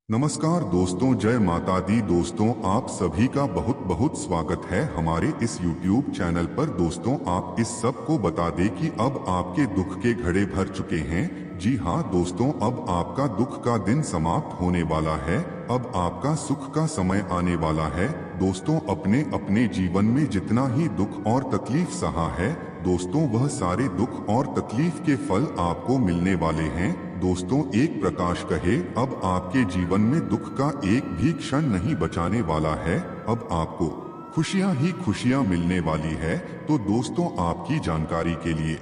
नमस्कार दोस्तों, जय माता दी। दोस्तों, आप सभी का बहुत बहुत स्वागत है हमारे इस YouTube चैनल पर। दोस्तों, आप इस सब को बता दें कि अब आपके दुख के घड़े भर चुके हैं। जी हाँ दोस्तों, अब आपका दुख का दिन समाप्त होने वाला है। अब आपका सुख का समय आने वाला है। दोस्तों, अपने अपने जीवन में जितना ही दुख और तकलीफ सहा है दोस्तों, वह सारे दुख और तकलीफ के फल आपको मिलने वाले हैं। दोस्तों, एक प्रकाश कहे, अब आपके जीवन में दुख का एक भी क्षण नहीं बचाने वाला है। अब आपको खुशियां ही खुशियां मिलने वाली है। तो दोस्तों, आपकी जानकारी के लिए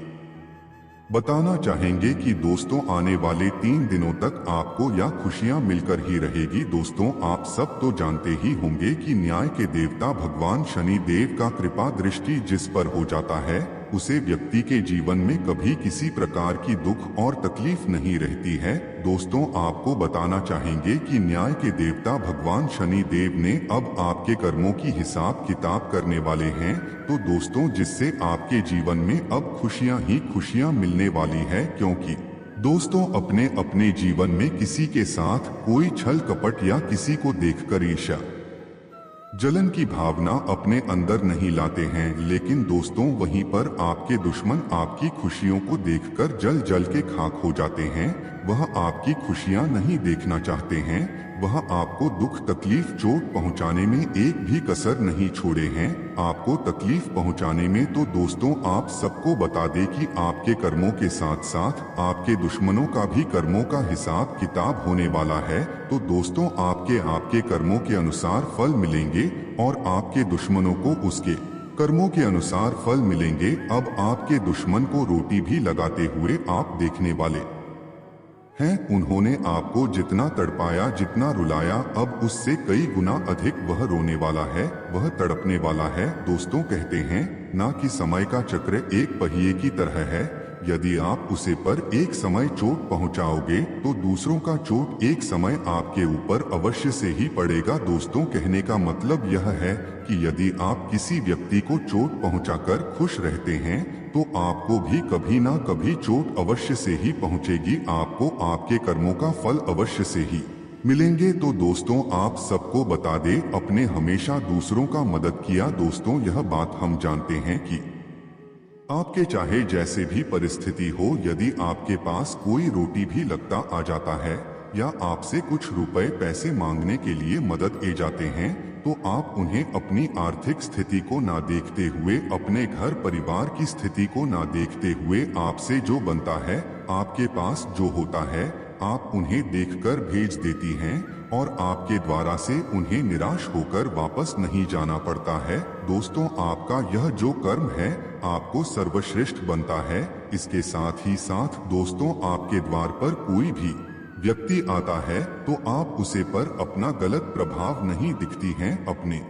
बताना चाहेंगे कि दोस्तों, आने वाले 3 दिनों तक आपको यह खुशियां मिलकर ही रहेगी। दोस्तों, आप सब तो जानते ही होंगे कि न्याय के देवता भगवान शनि देव का कृपा दृष्टि जिस पर हो जाता है, उसे व्यक्ति के जीवन में कभी किसी प्रकार की दुख और तकलीफ नहीं रहती है। दोस्तों, आपको बताना चाहेंगे कि न्याय के देवता भगवान शनि देव ने अब आपके कर्मों की हिसाब किताब करने वाले हैं। तो दोस्तों, जिससे आपके जीवन में अब खुशियां ही खुशियां मिलने वाली है। क्योंकि दोस्तों, अपने अपने जीवन में किसी के साथ कोई छल कपट या किसी को देखकर ईर्ष्या जलन की भावना अपने अंदर नहीं लाते हैं। लेकिन दोस्तों, वहीं पर आपके दुश्मन आपकी खुशियों को देखकर जल जल के खाक हो जाते हैं। वह आपकी खुशियां नहीं देखना चाहते हैं। वह आपको दुख तकलीफ चोट पहुंचाने में एक भी कसर नहीं छोड़े हैं। आपको तकलीफ पहुंचाने में। तो दोस्तों, आप सबको बता दें कि आपके कर्मों के साथ साथ आपके दुश्मनों का भी कर्मों का हिसाब किताब होने वाला है। तो दोस्तों, आपके कर्मों के अनुसार फल मिलेंगे और आपके दुश्मनों को उसके कर्मों के अनुसार फल मिलेंगे। अब आपके दुश्मन को रोटी भी लगाते हुए आप देखने वाले हैं। उन्होंने आपको जितना तड़पाया, जितना रुलाया, अब उससे कई गुना अधिक वह रोने वाला है, वह तड़पने वाला है। दोस्तों, कहते हैं ना कि समय का चक्र एक पहिए की तरह है। यदि आप उसे पर एक समय चोट पहुंचाओगे तो दूसरों का चोट एक समय आपके ऊपर अवश्य से ही पड़ेगा। दोस्तों, कहने का मतलब यह है कि यदि आप किसी व्यक्ति को चोट पहुंचाकर खुश रहते हैं तो आपको भी कभी ना कभी चोट अवश्य से ही पहुंचेगी। आपको आपके कर्मों का फल अवश्य से ही मिलेंगे। तो दोस्तों, आप सबको बता दें, अपने हमेशा दूसरों का मदद किया। दोस्तों, यह बात हम जानते हैं कि आपके चाहे जैसे भी परिस्थिति हो, यदि आपके पास कोई रोटी भी लगता आ जाता है या आपसे कुछ रुपए पैसे मांगने के लिए मदद ए जाते हैं, तो आप उन्हें अपनी आर्थिक स्थिति को ना देखते हुए, अपने घर परिवार की स्थिति को ना देखते हुए, आपसे जो बनता है, आपके पास जो होता है, आप उन्हें देखकर भेज देती हैं और आपके द्वारा से उन्हें निराश होकर वापस नहीं जाना पड़ता है। दोस्तों, आपका यह जो कर्म है आपको सर्वश्रेष्ठ बनता है। इसके साथ ही साथ दोस्तों, आपके द्वार पर कोई भी व्यक्ति आता है तो आप उसे पर अपना गलत प्रभाव नहीं दिखती हैं, अपने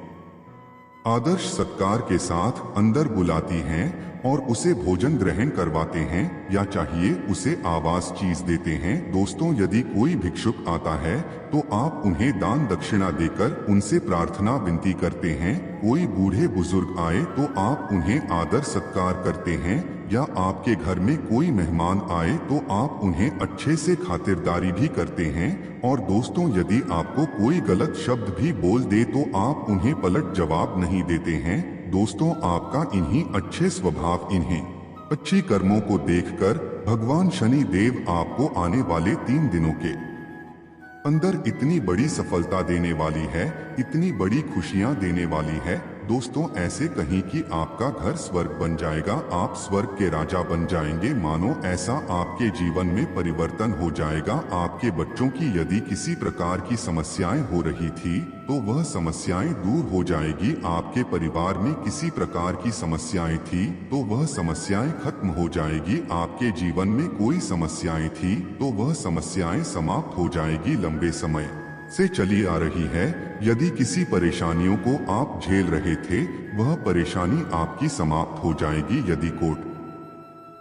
आदर्श सत्कार के साथ अंदर बुलाती हैं और उसे भोजन ग्रहण करवाते हैं या चाहिए उसे आवास चीज देते हैं। दोस्तों, यदि कोई भिक्षुक आता है तो आप उन्हें दान दक्षिणा देकर उनसे प्रार्थना विनती करते हैं। कोई बूढ़े बुजुर्ग आए तो आप उन्हें आदर सत्कार करते हैं, या आपके घर में कोई मेहमान आए तो आप उन्हें अच्छे से खातिरदारी भी करते हैं। और दोस्तों, यदि आपको कोई गलत शब्द भी बोल दे तो आप उन्हें पलट जवाब नहीं देते हैं। दोस्तों, आपका इन्हीं अच्छे स्वभाव, इन्हें अच्छी कर्मों को देखकर भगवान शनि देव आपको आने वाले 3 दिनों के अंदर इतनी बड़ी सफलता देने वाली है, इतनी बड़ी खुशियां देने वाली है। दोस्तों, ऐसे कहीं कि आपका घर स्वर्ग बन जाएगा, आप स्वर्ग के राजा बन जाएंगे। मानो ऐसा आपके जीवन में परिवर्तन हो जाएगा। आपके बच्चों की यदि किसी प्रकार की समस्याएं हो रही थी तो वह समस्याएं दूर हो जाएगी। आपके परिवार में किसी प्रकार की समस्याएं थी तो वह समस्याएं खत्म हो जाएगी। आपके जीवन में कोई समस्याएं थी तो वह समस्याएं समाप्त हो जाएगी। लंबे समय से चली आ रही है यदि किसी परेशानियों को आप झेल रहे थे, वह परेशानी आपकी समाप्त हो जाएगी। यदि कोर्ट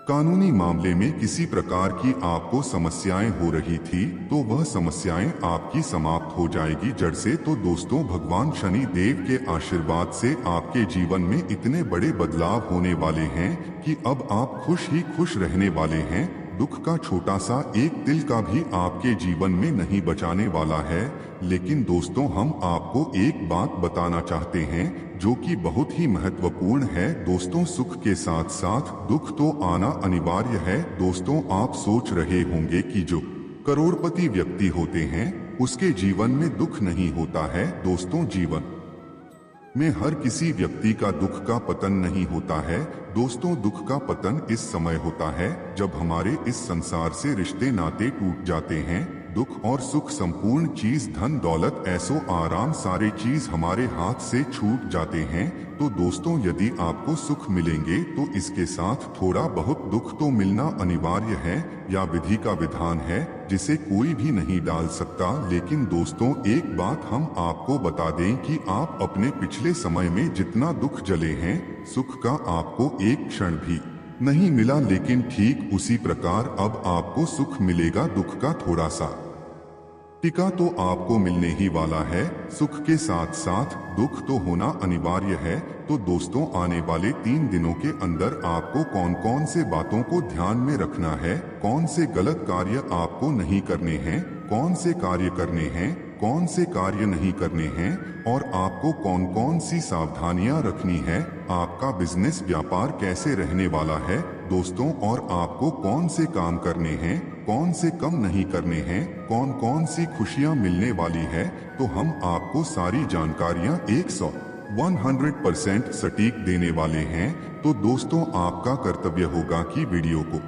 कानूनी मामले में किसी प्रकार की आपको समस्याएं हो रही थी तो वह समस्याएं आपकी समाप्त हो जाएगी जड़ से। तो दोस्तों, भगवान शनि देव के आशीर्वाद से आपके जीवन में इतने बड़े बदलाव होने वाले हैं कि अब आप खुश ही खुश रहने वाले हैं। दुख का छोटा सा एक तिल का भी आपके जीवन में नहीं बचाने वाला है। लेकिन दोस्तों, हम आपको एक बात बताना चाहते हैं जो कि बहुत ही महत्वपूर्ण है। दोस्तों, सुख के साथ साथ दुख तो आना अनिवार्य है। दोस्तों, आप सोच रहे होंगे कि जो करोड़पति व्यक्ति होते हैं उसके जीवन में दुख नहीं होता है। दोस्तों, जीवन में हर किसी व्यक्ति का दुख का पतन नहीं होता है। दोस्तों, दुख का पतन इस समय होता है जब हमारे इस संसार से रिश्ते नाते टूट जाते हैं। दुख और सुख संपूर्ण चीज, धन दौलत, ऐसो आराम, सारे चीज हमारे हाथ से छूट जाते हैं। तो दोस्तों, यदि आपको सुख मिलेंगे तो इसके साथ थोड़ा बहुत दुख तो मिलना अनिवार्य है, या विधि का विधान है जिसे कोई भी नहीं डाल सकता। लेकिन दोस्तों, एक बात हम आपको बता दें कि आप अपने पिछले समय में जितना दुख झेले हैं, सुख का आपको एक क्षण भी नहीं मिला। लेकिन ठीक उसी प्रकार अब आपको सुख मिलेगा, दुख का थोड़ा सा टिका तो आपको मिलने ही वाला है। सुख के साथ साथ दुख तो होना अनिवार्य है। तो दोस्तों, आने वाले 3 दिनों के अंदर आपको कौन कौन से बातों को ध्यान में रखना है, कौन से गलत कार्य आपको नहीं करने हैं, कौन से कार्य करने हैं, कौन से कार्य नहीं करने हैं, और आपको कौन कौन सी सावधानियां रखनी है, आपका बिजनेस व्यापार कैसे रहने वाला है दोस्तों, और आपको कौन से काम करने हैं, कौन से कम नहीं करने हैं, कौन कौन सी खुशियां मिलने वाली है, तो हम आपको सारी जानकारियां 100% सटीक देने वाले हैं। तो दोस्तों, आपका कर्तव्य होगा कि वीडियो को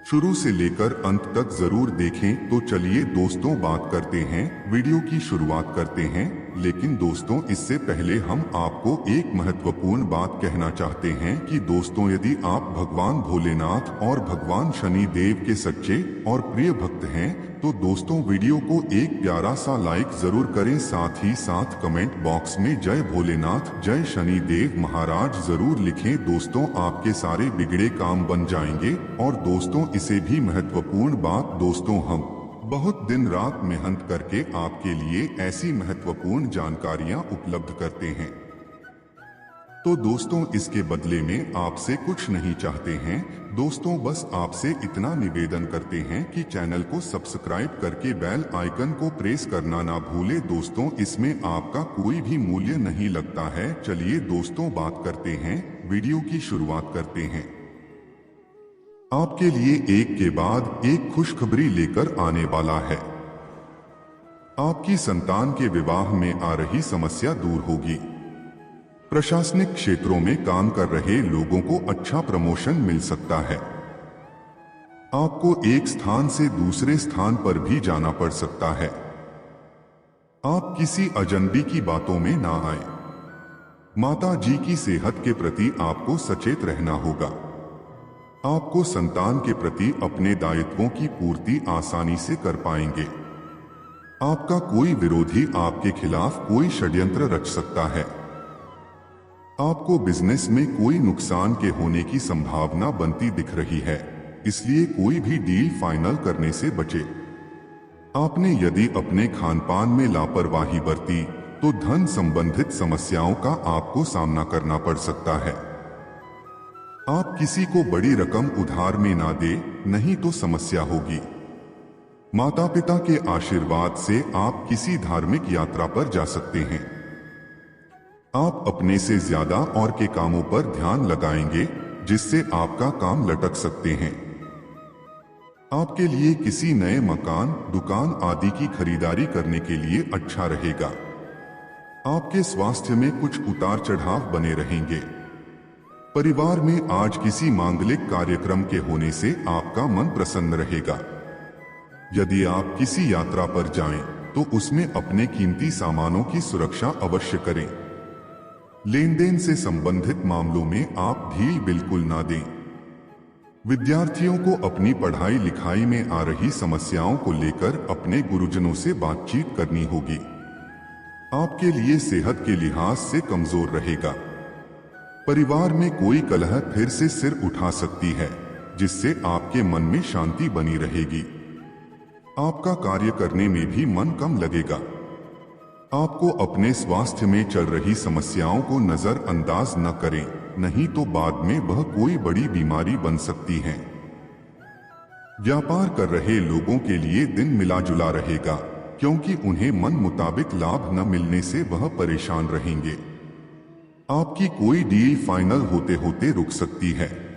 शुरू से लेकर अंत तक जरूर देखें। तो चलिए दोस्तों, बात करते हैं, वीडियो की शुरुआत करते हैं। लेकिन दोस्तों, इससे पहले हम आपको एक महत्वपूर्ण बात कहना चाहते हैं कि दोस्तों, यदि आप भगवान भोलेनाथ और भगवान शनि देव के सच्चे और प्रिय भक्त हैं तो दोस्तों, वीडियो को एक प्यारा सा लाइक जरूर करें। साथ ही साथ कमेंट बॉक्स में जय भोलेनाथ, जय शनि देव महाराज जरूर लिखें। दोस्तों, आपके सारे बिगड़े काम बन जाएंगे। और दोस्तों, इसे भी महत्वपूर्ण बात, दोस्तों, हम बहुत दिन रात मेहनत करके आपके लिए ऐसी महत्वपूर्ण जानकारियां उपलब्ध करते हैं। तो दोस्तों, इसके बदले में आपसे कुछ नहीं चाहते हैं। दोस्तों, बस आपसे इतना निवेदन करते हैं कि चैनल को सब्सक्राइब करके बेल आइकन को प्रेस करना ना भूले। दोस्तों, इसमें आपका कोई भी मूल्य नहीं लगता है। चलिए दोस्तों, बात करते हैं, वीडियो की शुरुआत करते हैं। आपके लिए एक के बाद एक खुशखबरी लेकर आने वाला है। आपकी संतान के विवाह में आ रही समस्या दूर होगी। प्रशासनिक क्षेत्रों में काम कर रहे लोगों को अच्छा प्रमोशन मिल सकता है। आपको एक स्थान से दूसरे स्थान पर भी जाना पड़ सकता है। आप किसी अजनबी की बातों में ना आए। माता जी की सेहत के प्रति आपको सचेत रहना होगा। आपको संतान के प्रति अपने दायित्वों की पूर्ति आसानी से कर पाएंगे। आपका कोई विरोधी आपके खिलाफ कोई षड्यंत्र रच सकता है। आपको बिजनेस में कोई नुकसान के होने की संभावना बनती दिख रही है, इसलिए कोई भी डील फाइनल करने से बचे। आपने यदि अपने खानपान में लापरवाही बरती तो धन संबंधित समस्याओं का आपको सामना करना पड़ सकता है। आप किसी को बड़ी रकम उधार में ना दे, नहीं तो समस्या होगी। माता पिता के आशीर्वाद से आप किसी धार्मिक यात्रा पर जा सकते हैं। आप अपने से ज्यादा और के कामों पर ध्यान लगाएंगे, जिससे आपका काम लटक सकते हैं। आपके लिए किसी नए मकान, दुकान आदि की खरीदारी करने के लिए अच्छा रहेगा। आपके स्वास्थ्य में कुछ उतार चढ़ाव बने रहेंगे। परिवार में आज किसी मांगलिक कार्यक्रम के होने से आपका मन प्रसन्न रहेगा। यदि आप किसी यात्रा पर जाएं, तो उसमें अपने कीमती सामानों की सुरक्षा अवश्य करें। लेन देन से संबंधित मामलों में आप ढील बिल्कुल ना दें। विद्यार्थियों को अपनी पढ़ाई लिखाई में आ रही समस्याओं को लेकर अपने गुरुजनों से बातचीत करनी होगी। आपके लिए सेहत के लिहाज से कमजोर रहेगा। परिवार में कोई कलह फिर से सिर उठा सकती है, जिससे आपके मन में शांति बनी रहेगी। आपका कार्य करने में भी मन कम लगेगा। आपको अपने स्वास्थ्य में चल रही समस्याओं को नजरअंदाज न करें, नहीं तो बाद में वह कोई बड़ी बीमारी बन सकती है। व्यापार कर रहे लोगों के लिए दिन मिला जुला रहेगा, क्योंकि उन्हें मन मुताबिक लाभ न मिलने से वह परेशान रहेंगे। आपकी कोई डील फाइनल होते होते रुक सकती है।